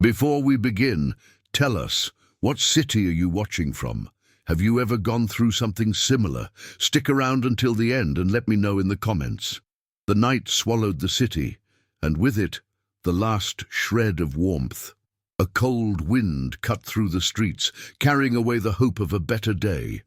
Before we begin, tell us, what city are you watching from? Have you ever gone through something similar? Stick around until the end and let me know in the comments. The night swallowed the city, and with it, the last shred of warmth. A cold wind cut through the streets, carrying away the hope of a better day.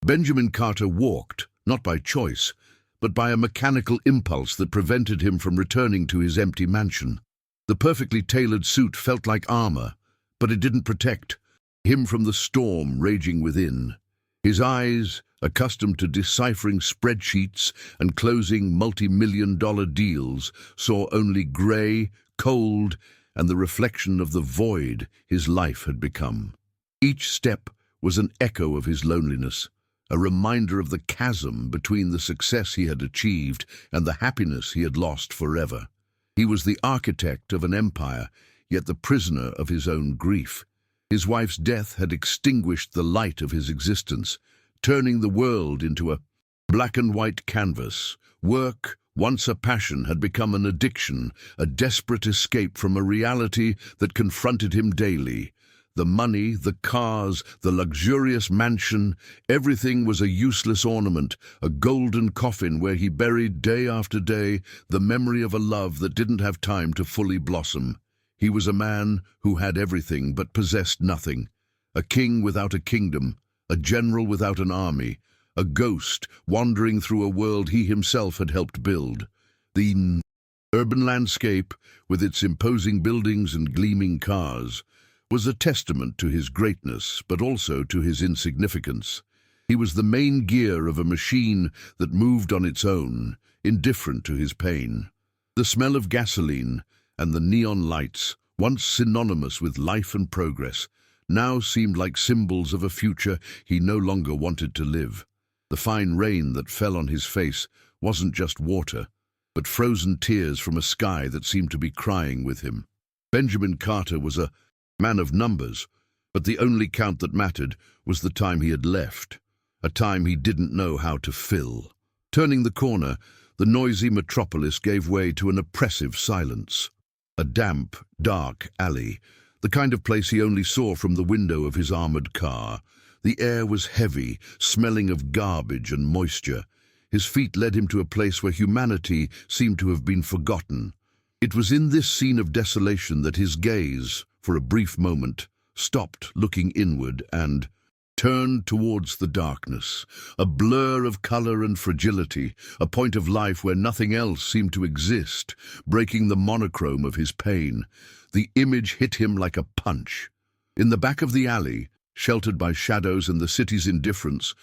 Benjamin Carter walked, not by choice, but by a mechanical impulse that prevented him from returning to his empty mansion. The perfectly tailored suit felt like armor, but it didn't protect him from the storm raging within. His eyes, accustomed to deciphering spreadsheets and closing multi-million-dollar deals, saw only gray, cold, and the reflection of the void his life had become. Each step was an echo of his loneliness, a reminder of the chasm between the success he had achieved and the happiness he had lost forever. He was the architect of an empire, yet the prisoner of his own grief. His wife's death had extinguished the light of his existence, turning the world into a black-and-white canvas. Work, once a passion, had become an addiction, a desperate escape from a reality that confronted him daily. The money, the cars, the luxurious mansion, everything was a useless ornament, a golden coffin where he buried day after day the memory of a love that didn't have time to fully blossom. He was a man who had everything but possessed nothing, a king without a kingdom, a general without an army, a ghost wandering through a world he himself had helped build. The urban landscape, with its imposing buildings and gleaming cars, was a testament to his greatness, but also to his insignificance. He was the main gear of a machine that moved on its own, indifferent to his pain. The smell of gasoline and the neon lights, once synonymous with life and progress, now seemed like symbols of a future he no longer wanted to live. The fine rain that fell on his face wasn't just water, but frozen tears from a sky that seemed to be crying with him. Benjamin Carter was a man of numbers, but the only count that mattered was the time he had left, a time he didn't know how to fill. Turning the corner, the noisy metropolis gave way to an oppressive silence. A damp, dark alley, the kind of place he only saw from the window of his armored car. The air was heavy, smelling of garbage and moisture. His feet led him to a place where humanity seemed to have been forgotten. It was in this scene of desolation that his gaze, for a brief moment, stopped looking inward and turned towards the darkness, a blur of color and fragility, a point of life where nothing else seemed to exist, breaking the monochrome of his pain. The image hit him like a punch. In the back of the alley, sheltered by shadows and the city's indifference,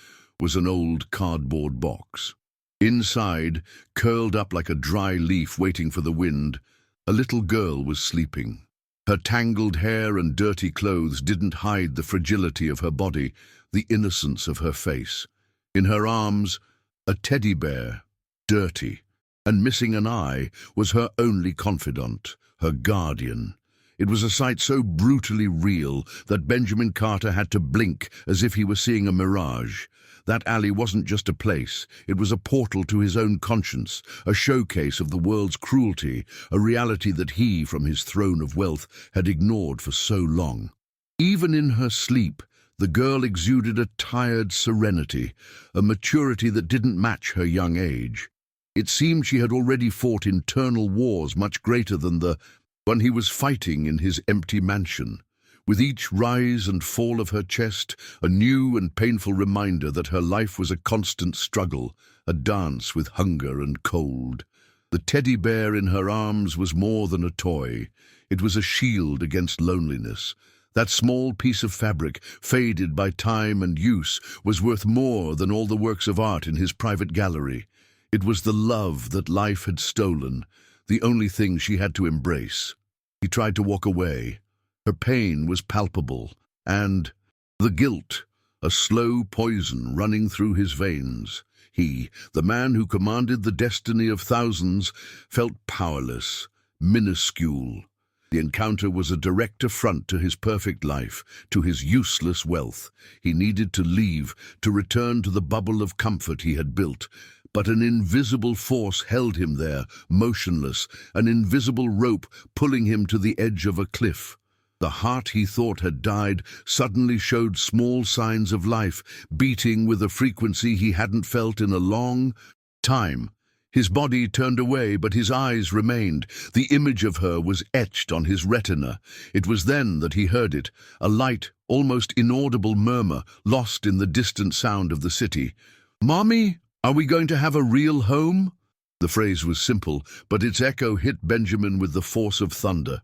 was an old cardboard box. Inside, curled up like a dry leaf waiting for the wind, a little girl was sleeping. Her tangled hair and dirty clothes didn't hide the fragility of her body, the innocence of her face. In her arms, a teddy bear, dirty, and missing an eye, was her only confidant, her guardian. It was a sight so brutally real that Benjamin Carter had to blink as if he were seeing a mirage. That alley wasn't just a place, it was a portal to his own conscience, a showcase of the world's cruelty, a reality that he, from his throne of wealth, had ignored for so long. Even in her sleep, the girl exuded a tired serenity, a maturity that didn't match her young age. It seemed she had already fought internal wars much greater than the one he was fighting in his empty mansion. With each rise and fall of her chest, a new and painful reminder that her life was a constant struggle, a dance with hunger and cold. The teddy bear in her arms was more than a toy. It was a shield against loneliness. That small piece of fabric, faded by time and use, was worth more than all the works of art in his private gallery. It was the love that life had stolen, the only thing she had to embrace. He tried to walk away. Her pain was palpable, and the guilt, a slow poison running through his veins. He, the man who commanded the destiny of thousands, felt powerless, minuscule. The encounter was a direct affront to his perfect life, to his useless wealth. He needed to leave, to return to the bubble of comfort he had built. But an invisible force held him there, motionless, an invisible rope pulling him to the edge of a cliff. The heart he thought had died suddenly showed small signs of life, beating with a frequency he hadn't felt in a long time. His body turned away, but his eyes remained. The image of her was etched on his retina. It was then that he heard it, a light, almost inaudible murmur, lost in the distant sound of the city. "Mommy, are we going to have a real home?" The phrase was simple, but its echo hit Benjamin with the force of thunder.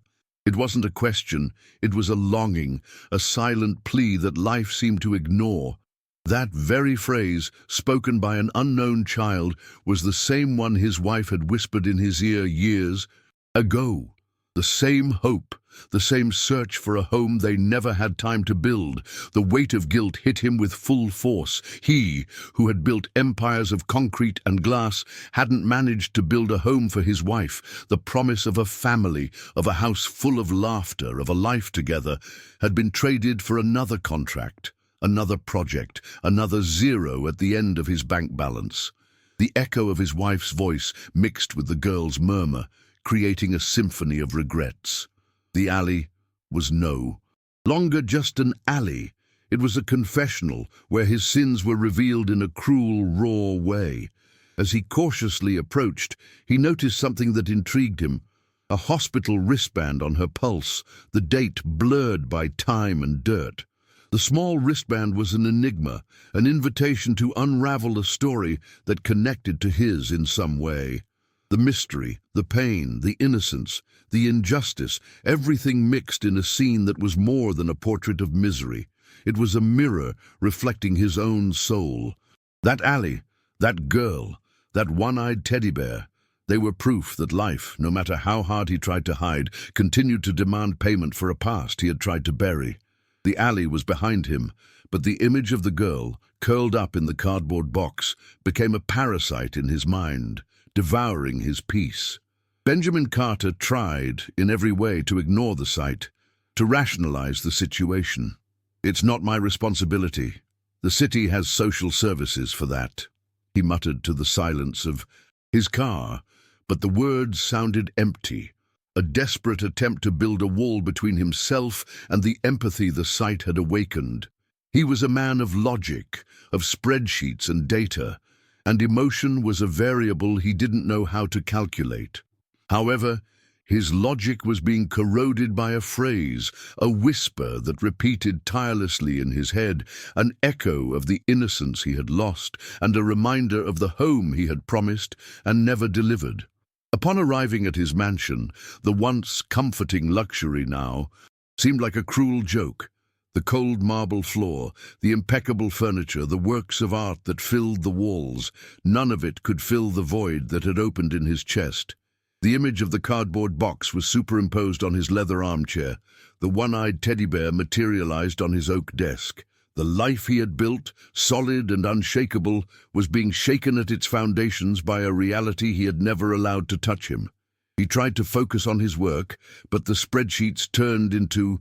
It wasn't a question, it was a longing, a silent plea that life seemed to ignore. That very phrase, spoken by an unknown child, was the same one his wife had whispered in his ear years ago. The same hope, the same search for a home they never had time to build. The weight of guilt hit him with full force. He, who had built empires of concrete and glass, hadn't managed to build a home for his wife. The promise of a family, of a house full of laughter, of a life together, had been traded for another contract. Another project, another zero at the end of his bank balance. The echo of his wife's voice mixed with the girl's murmur, creating a symphony of regrets. The alley was no longer just an alley. It was a confessional where his sins were revealed in a cruel, raw way. As he cautiously approached, he noticed something that intrigued him. A hospital wristband on her pulse, the date blurred by time and dirt. The small wristband was an enigma, an invitation to unravel a story that connected to his in some way. The mystery, the pain, the innocence, the injustice, everything mixed in a scene that was more than a portrait of misery. It was a mirror reflecting his own soul. That alley, that girl, that one-eyed teddy bear, they were proof that life, no matter how hard he tried to hide, continued to demand payment for a past he had tried to bury. The alley was behind him, but the image of the girl, curled up in the cardboard box, became a parasite in his mind, devouring his peace. Benjamin Carter tried, in every way, to ignore the sight, to rationalize the situation. "It's not my responsibility. The city has social services for that," he muttered to the silence of his car, but the words sounded empty. A desperate attempt to build a wall between himself and the empathy the sight had awakened. He was a man of logic, of spreadsheets and data, and emotion was a variable he didn't know how to calculate. However, his logic was being corroded by a phrase, a whisper that repeated tirelessly in his head, an echo of the innocence he had lost, and a reminder of the home he had promised and never delivered. Upon arriving at his mansion, the once comforting luxury now seemed like a cruel joke. The cold marble floor, the impeccable furniture, the works of art that filled the walls, none of it could fill the void that had opened in his chest. The image of the cardboard box was superimposed on his leather armchair. The one-eyed teddy bear materialized on his oak desk. The life he had built, solid and unshakable, was being shaken at its foundations by a reality he had never allowed to touch him. He tried to focus on his work, but the spreadsheets turned into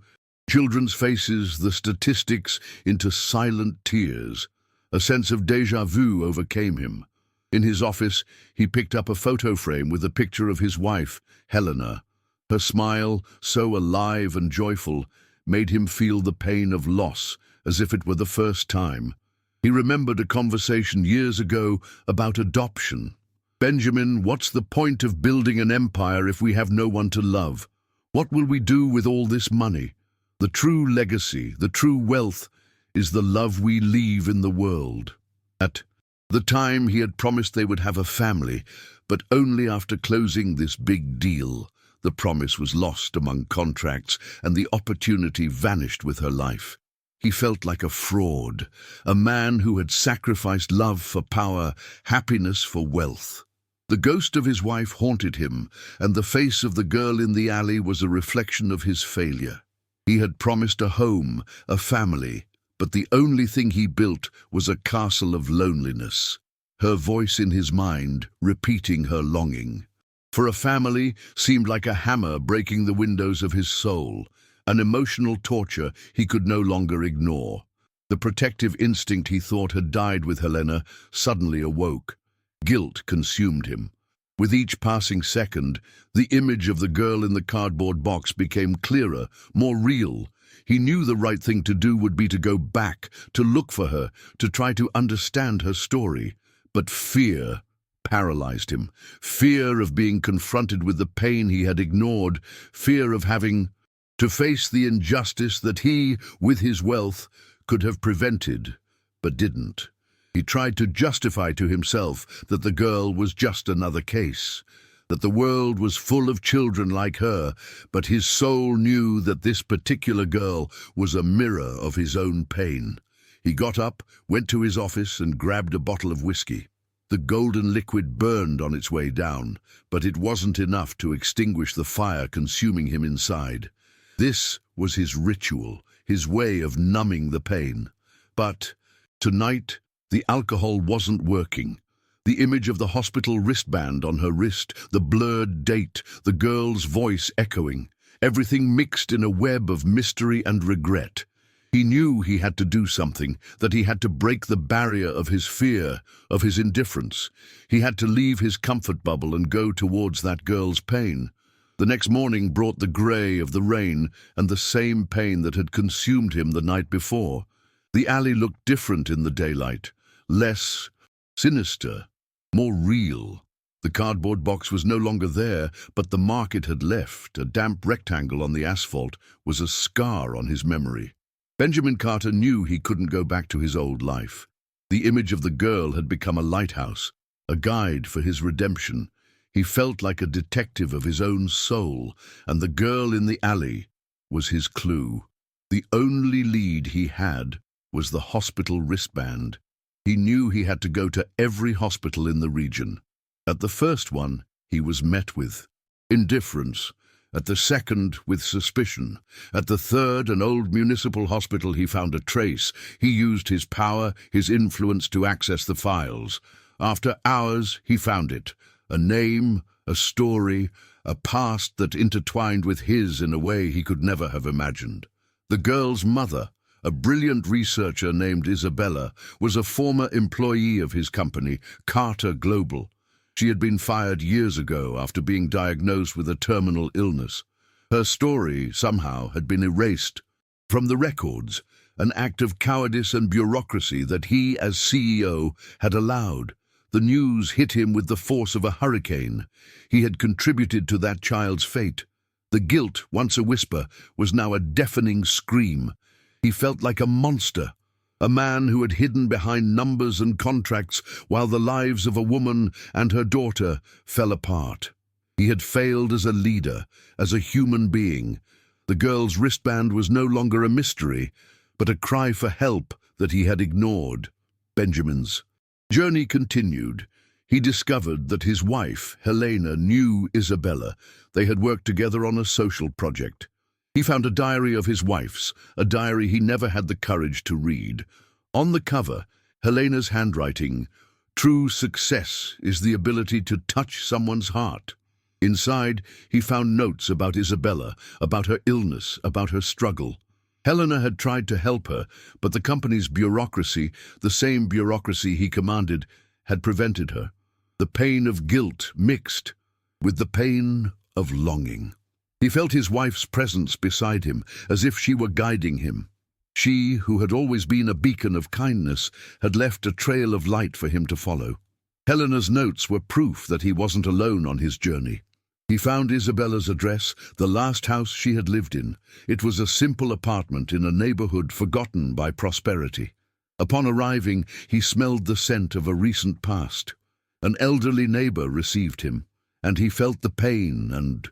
children's faces, the statistics into silent tears. A sense of déjà vu overcame him. In his office, he picked up a photo frame with a picture of his wife, Helena. Her smile, so alive and joyful, made him feel the pain of loss, as if it were the first time. He remembered a conversation years ago about adoption. "Benjamin, what's the point of building an empire if we have no one to love? What will we do with all this money? The true legacy, the true wealth, is the love we leave in the world." At the time, he had promised they would have a family, but only after closing this big deal. The promise was lost among contracts, and the opportunity vanished with her life. He felt like a fraud, a man who had sacrificed love for power, happiness for wealth. The ghost of his wife haunted him, and the face of the girl in the alley was a reflection of his failure. He had promised a home, a family, but the only thing he built was a castle of loneliness. Her voice in his mind, repeating her longing for a family, seemed like a hammer breaking the windows of his soul, an emotional torture he could no longer ignore. The protective instinct he thought had died with Helena suddenly awoke. Guilt consumed him. With each passing second, the image of the girl in the cardboard box became clearer, more real. He knew the right thing to do would be to go back, to look for her, to try to understand her story. But fear paralyzed him. Fear of being confronted with the pain he had ignored. Fear of having to face the injustice that he, with his wealth, could have prevented, but didn't. He tried to justify to himself that the girl was just another case, that the world was full of children like her, but his soul knew that this particular girl was a mirror of his own pain. He got up, went to his office, and grabbed a bottle of whiskey. The golden liquid burned on its way down, but it wasn't enough to extinguish the fire consuming him inside. This was his ritual, his way of numbing the pain. But tonight, the alcohol wasn't working. The image of the hospital wristband on her wrist, the blurred date, the girl's voice echoing, everything mixed in a web of mystery and regret. He knew he had to do something, that he had to break the barrier of his fear, of his indifference. He had to leave his comfort bubble and go towards that girl's pain. The next morning brought the grey of the rain and the same pain that had consumed him the night before. The alley looked different in the daylight, less sinister, more real. The cardboard box was no longer there, but the mark it had left, a damp rectangle on the asphalt, was a scar on his memory. Benjamin Carter knew he couldn't go back to his old life. The image of the girl had become a lighthouse, a guide for his redemption. He felt like a detective of his own soul, and the girl in the alley was his clue. The only lead he had was the hospital wristband. He knew he had to go to every hospital in the region. At the first one, he was met with indifference. At the second, with suspicion. At the third, an old municipal hospital, he found a trace. He used his power, his influence to access the files. After hours, he found it. A name, a story, a past that intertwined with his in a way he could never have imagined. The girl's mother, a brilliant researcher named Isabella, was a former employee of his company, Carter Global. She had been fired years ago after being diagnosed with a terminal illness. Her story, somehow, had been erased from the records, an act of cowardice and bureaucracy that he, as CEO, had allowed. The news hit him with the force of a hurricane. He had contributed to that child's fate. The guilt, once a whisper, was now a deafening scream. He felt like a monster, a man who had hidden behind numbers and contracts while the lives of a woman and her daughter fell apart. He had failed as a leader, as a human being. The girl's wristband was no longer a mystery, but a cry for help that he had ignored. Benjamin's journey continued. He discovered that his wife, Helena, knew Isabella. They had worked together on a social project. He found a diary of his wife's, a diary he never had the courage to read. On the cover, Helena's handwriting, "True success is the ability to touch someone's heart." Inside, he found notes about Isabella, about her illness, about her struggle. Helena had tried to help her, but the company's bureaucracy, the same bureaucracy he commanded, had prevented her. The pain of guilt mixed with the pain of longing. He felt his wife's presence beside him, as if she were guiding him. She, who had always been a beacon of kindness, had left a trail of light for him to follow. Helena's notes were proof that he wasn't alone on his journey. He found Isabella's address, the last house she had lived in. It was a simple apartment in a neighborhood forgotten by prosperity. Upon arriving, he smelled the scent of a recent past. An elderly neighbor received him, and he felt the pain and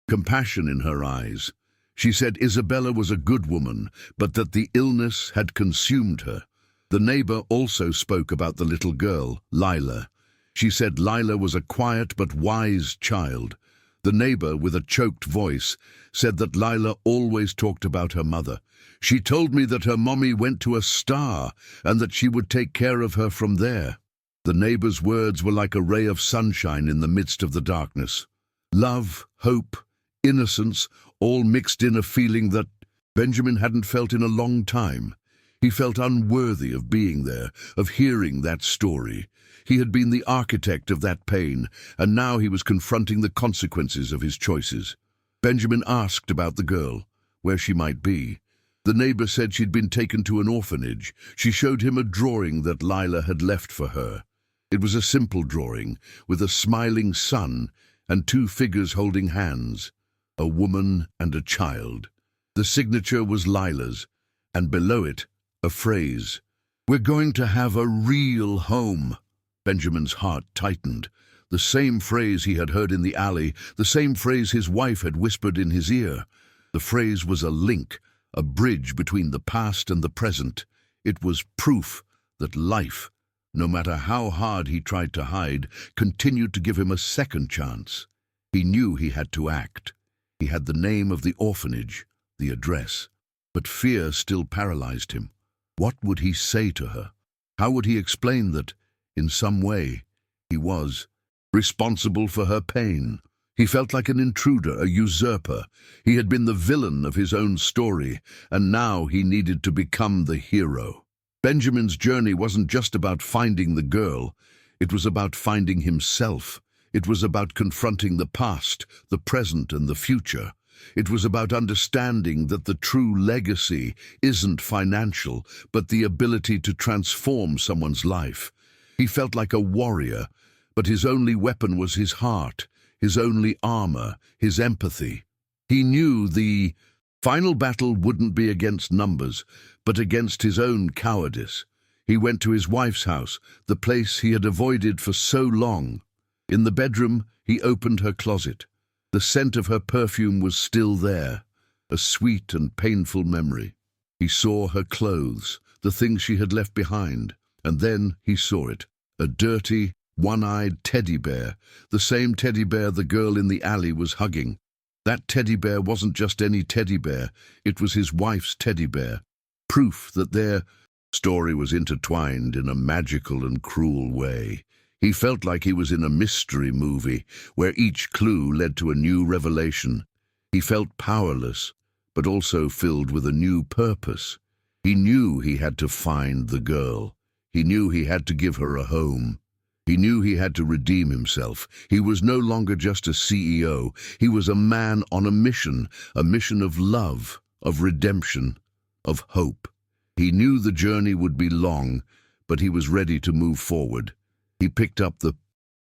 compassion in her eyes. She said Isabella was a good woman, but that the illness had consumed her. The neighbor also spoke about the little girl, Lila. She said Lila was a quiet but wise child. The neighbor, with a choked voice, said that Lila always talked about her mother. She told me that her mommy went to a star and that she would take care of her from there. The neighbor's words were like a ray of sunshine in the midst of the darkness. Love, hope, innocence, all mixed in a feeling that Benjamin hadn't felt in a long time. He felt unworthy of being there, of hearing that story. He had been the architect of that pain, and now he was confronting the consequences of his choices. Benjamin asked about the girl, where she might be. The neighbor said she'd been taken to an orphanage. She showed him a drawing that Lila had left for her. It was a simple drawing, with a smiling sun and two figures holding hands, a woman and a child. The signature was Lila's, and below it, a phrase, "We're going to have a real home." Benjamin's heart tightened. The same phrase he had heard in the alley, the same phrase his wife had whispered in his ear. The phrase was a link, a bridge between the past and the present. It was proof that life, no matter how hard he tried to hide, continued to give him a second chance. He knew he had to act. He had the name of the orphanage, the address, but fear still paralyzed him. What would he say to her? How would he explain that, in some way, he was responsible for her pain? He felt like an intruder, a usurper. He had been the villain of his own story, and now he needed to become the hero. Benjamin's journey wasn't just about finding the girl. It was about finding himself. It was about confronting the past, the present, and the future. It was about understanding that the true legacy isn't financial, but the ability to transform someone's life. He felt like a warrior, but his only weapon was his heart, his only armor, his empathy. He knew the final battle wouldn't be against numbers, but against his own cowardice. He went to his wife's house, the place he had avoided for so long. In the bedroom, he opened her closet. The scent of her perfume was still there, a sweet and painful memory. He saw her clothes, the things she had left behind, and then he saw it, a dirty, one-eyed teddy bear, the same teddy bear the girl in the alley was hugging. That teddy bear wasn't just any teddy bear, it was his wife's teddy bear, proof that their story was intertwined in a magical and cruel way. He felt like he was in a mystery movie, where each clue led to a new revelation. He felt powerless, but also filled with a new purpose. He knew he had to find the girl. He knew he had to give her a home. He knew he had to redeem himself. He was no longer just a CEO. He was a man on a mission of love, of redemption, of hope. He knew the journey would be long, but he was ready to move forward. He picked up the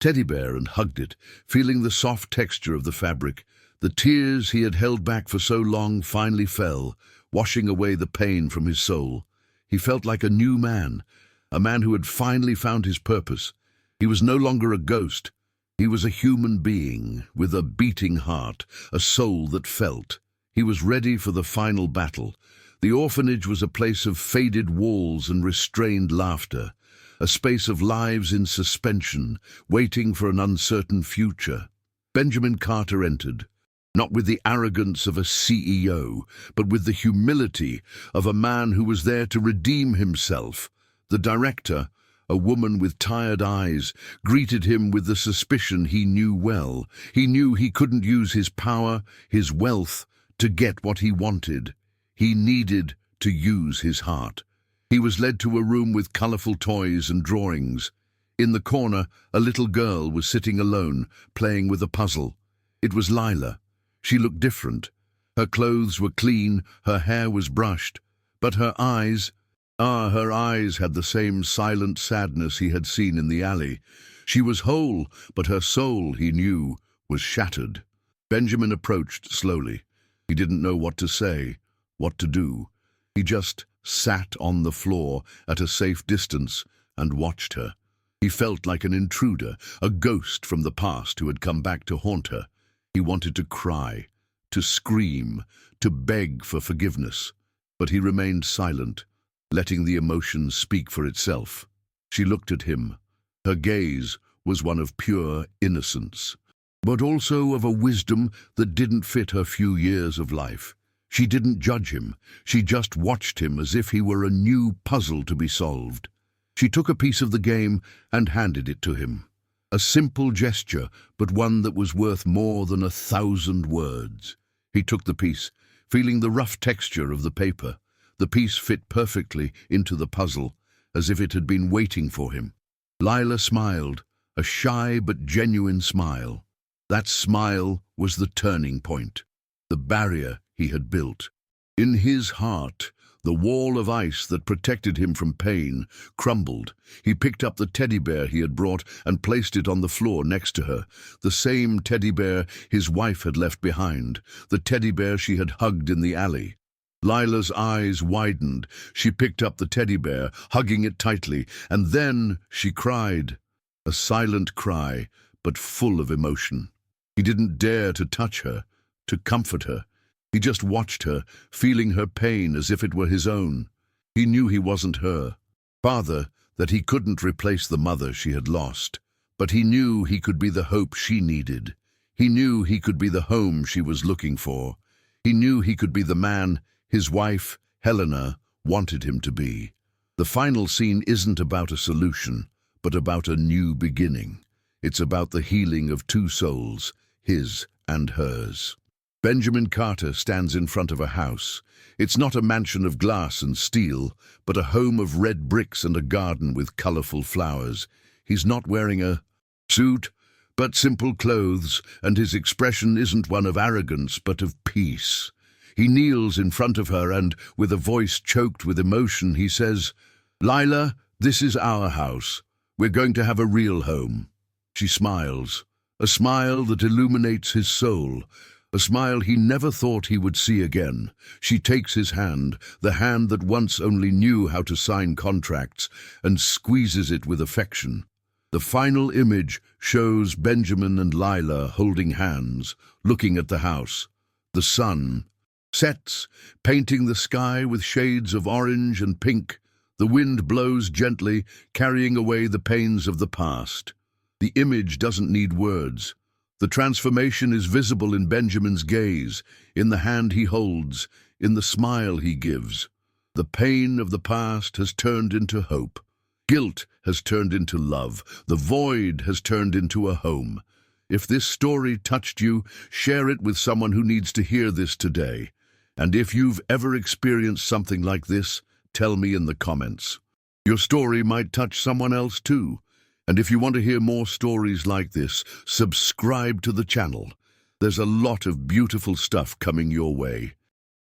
teddy bear and hugged it, feeling the soft texture of the fabric. The tears he had held back for so long finally fell, washing away the pain from his soul. He felt like a new man, a man who had finally found his purpose. He was no longer a ghost. He was a human being with a beating heart, a soul that felt. He was ready for the final battle. The orphanage was a place of faded walls and restrained laughter, a space of lives in suspension, waiting for an uncertain future. Benjamin Carter entered, not with the arrogance of a CEO, but with the humility of a man who was there to redeem himself. The director, a woman with tired eyes, greeted him with the suspicion he knew well. He knew he couldn't use his power, his wealth, to get what he wanted. He needed to use his heart. He was led to a room with colorful toys and drawings. In the corner, a little girl was sitting alone, playing with a puzzle. It was Lila. She looked different. Her clothes were clean, her hair was brushed, but her eyes had the same silent sadness he had seen in the alley. She was whole, but her soul, he knew, was shattered. Benjamin approached slowly. He didn't know what to say, what to do. He just sat on the floor at a safe distance and watched her. He felt like an intruder, a ghost from the past who had come back to haunt her. He wanted to cry, to scream, to beg for forgiveness, but he remained silent, letting the emotion speak for itself. She looked at him. Her gaze was one of pure innocence, but also of a wisdom that didn't fit her few years of life. She didn't judge him. She just watched him as if he were a new puzzle to be solved. She took a piece of the game and handed it to him. A simple gesture, but one that was worth more than 1,000 words. He took the piece, feeling the rough texture of the paper, The piece fit perfectly into the puzzle, as if it had been waiting for him. Lila smiled, a shy but genuine smile. That smile was the turning point, the barrier he had built. In his heart, the wall of ice that protected him from pain crumbled. He picked up the teddy bear he had brought and placed it on the floor next to her, the same teddy bear his wife had left behind, the teddy bear she had hugged in the alley. Lila's eyes widened. She picked up the teddy bear, hugging it tightly, and then she cried. A silent cry, but full of emotion. He didn't dare to touch her, to comfort her. He just watched her, feeling her pain as if it were his own. He knew he wasn't her father, that he couldn't replace the mother she had lost. But he knew he could be the hope she needed. He knew he could be the home she was looking for. He knew he could be the man his wife, Helena, wanted him to be. The final scene isn't about a solution, but about a new beginning. It's about the healing of two souls, his and hers. Benjamin Carter stands in front of a house. It's not a mansion of glass and steel, but a home of red bricks and a garden with colorful flowers. He's not wearing a suit, but simple clothes, and his expression isn't one of arrogance, but of peace. He kneels in front of her and, with a voice choked with emotion, he says, "Lila, this is our house. We're going to have a real home." She smiles, a smile that illuminates his soul, a smile he never thought he would see again. She takes his hand, the hand that once only knew how to sign contracts, and squeezes it with affection. The final image shows Benjamin and Lila holding hands, looking at the house. The sun sets, painting the sky with shades of orange and pink. The wind blows gently, carrying away the pains of the past. The image doesn't need words. The transformation is visible in Benjamin's gaze, in the hand he holds, in the smile he gives. The pain of the past has turned into hope. Guilt has turned into love. The void has turned into a home. If this story touched you, share it with someone who needs to hear this today. And if you've ever experienced something like this, tell me in the comments. Your story might touch someone else too. And if you want to hear more stories like this, subscribe to the channel. There's a lot of beautiful stuff coming your way.